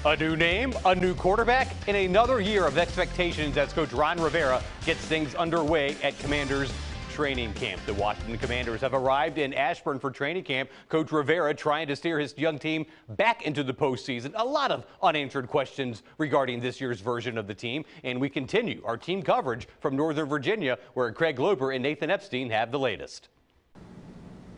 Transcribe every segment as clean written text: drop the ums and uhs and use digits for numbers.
A new name, a new quarterback, and another year of expectations as Coach Ron Rivera gets things underway at Commanders training camp. The Washington Commanders have arrived in Ashburn for training camp. Coach Rivera trying to steer his young team back into the postseason. A lot of unanswered questions regarding this year's version of the team. And we continue our team coverage from Northern Virginia, where Craig Loper and Nathan Epstein have the latest.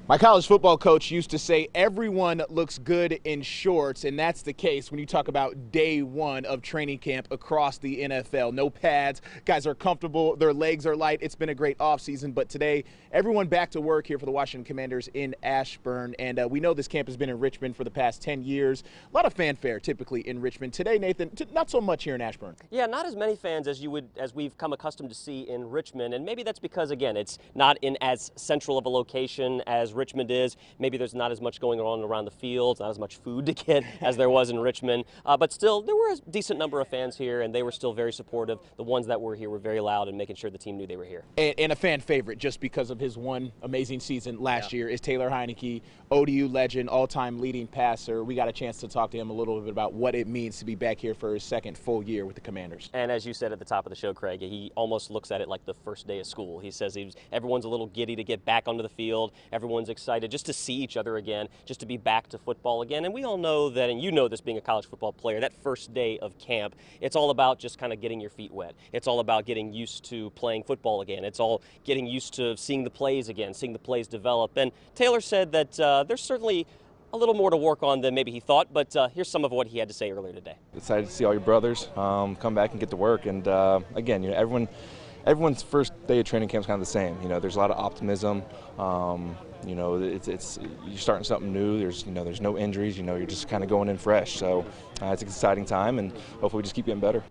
My college football coach used to say everyone looks good in shorts, and that's the case when you talk about day one of training camp across the NFL. No pads, guys are comfortable, their legs are light. It's been a great offseason, but today everyone back to work here for the Washington Commanders in Ashburn, and we know this camp has been in Richmond for the past 10 years. A lot of fanfare typically in Richmond. Today, Nathan, not so much here in Ashburn. Yeah, not as many fans as we've come accustomed to see in Richmond, and maybe that's because, again, it's not in as central of a location as Richmond is. Maybe there's not as much going on around the fields, not as much food to get as there was in Richmond. But still, there were a decent number of fans here, and they were still very supportive. The ones that were here were very loud and making sure the team knew they were here. And a fan favorite, just because of his one amazing season last year, is Taylor Heinicke, ODU legend, all-time leading passer. We got a chance to talk to him a little bit about what it means to be back here for his second full year with the Commanders. And as you said at the top of the show, Craig, he almost looks at it like the first day of school. He says everyone's a little giddy to get back onto the field. Everyone's excited just to see each other again, just to be back to football again. And we all know that, and you know this being a college football player, that first day of camp, it's all about just kind of getting your feet wet. It's all about getting used to playing football again. It's all getting used to seeing the plays again, seeing the plays develop. And Taylor said that there's certainly a little more to work on than maybe he thought, but here's some of what he had to say earlier today. Excited to see all your brothers come back and get to work. And again, everyone's first day of training camp is kind of the same. There's a lot of optimism. It's you're starting something new. There's no injuries. You're just kind of going in fresh. So it's an exciting time, and hopefully we just keep getting better.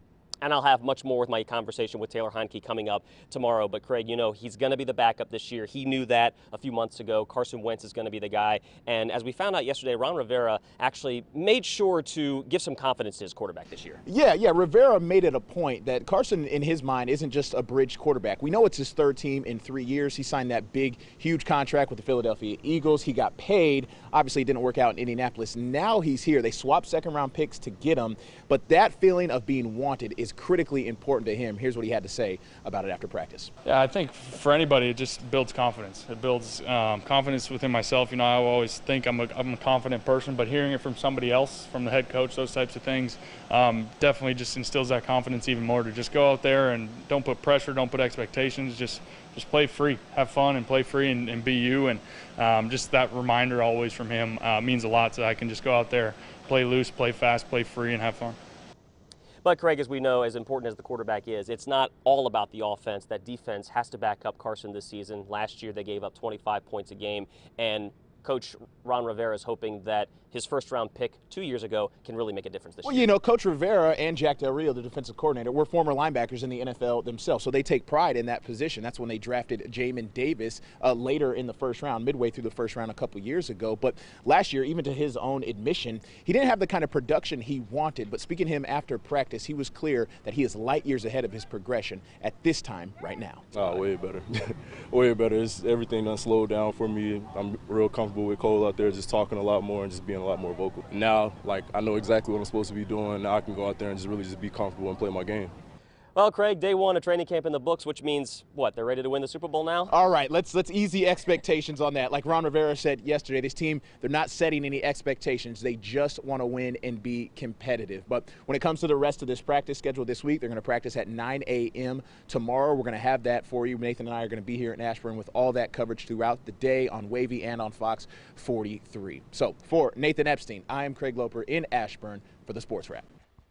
And I'll have much more with my conversation with Taylor Heinicke coming up tomorrow. But Craig, he's going to be the backup this year. He knew that a few months ago. Carson Wentz is going to be the guy. And as we found out yesterday, Ron Rivera actually made sure to give some confidence to his quarterback this year. Yeah. Rivera made it a point that Carson, in his mind, isn't just a bridge quarterback. We know it's his third team in 3 years. He signed that big, huge contract with the Philadelphia Eagles. He got paid. Obviously, it didn't work out in Indianapolis. Now he's here. They swapped second-round picks to get him. But that feeling of being wanted is critically important to him. Here's what he had to say about it after practice. Yeah, I think for anybody, it just builds confidence. It builds confidence within myself. I always think I'm a confident person, but hearing it from somebody else, from the head coach, those types of things, definitely just instills that confidence even more to just go out there and don't put pressure, don't put expectations, just play free, have fun and play free and be you. And just that reminder always from him means a lot, so I can just go out there, play loose, play fast, play free, and have fun. But Craig, as we know, as important as the quarterback is, it's not all about the offense. That defense has to back up Carson this season. Last year they gave up 25 points a game, and Coach Ron Rivera is hoping that his first-round pick 2 years ago can really make a difference this year. Well, Coach Rivera and Jack Del Rio, the defensive coordinator, were former linebackers in the NFL themselves, so they take pride in that position. That's when they drafted Jamin Davis later in the first round, midway through the first round a couple years ago. But last year, even to his own admission, he didn't have the kind of production he wanted. But speaking to him after practice, he was clear that he is light years ahead of his progression at this time right now. Oh, way better. Way better. Everything done slowed down for me. I'm real comfortable with Cole out there, just talking a lot more and just being a lot more vocal. Now, I know exactly what I'm supposed to be doing. Now I can go out there and just be comfortable and play my game. Well, Craig, day one of training camp in the books, which means what? They're ready to win the Super Bowl now? All right, let's ease the expectations on that. Like Ron Rivera said yesterday, this team, they're not setting any expectations. They just want to win and be competitive. But when it comes to the rest of this practice schedule this week, they're going to practice at 9 a.m. tomorrow. We're going to have that for you. Nathan and I are going to be here in Ashburn with all that coverage throughout the day on Wavy and on Fox 43. So for Nathan Epstein, I am Craig Loper in Ashburn for the Sports Wrap.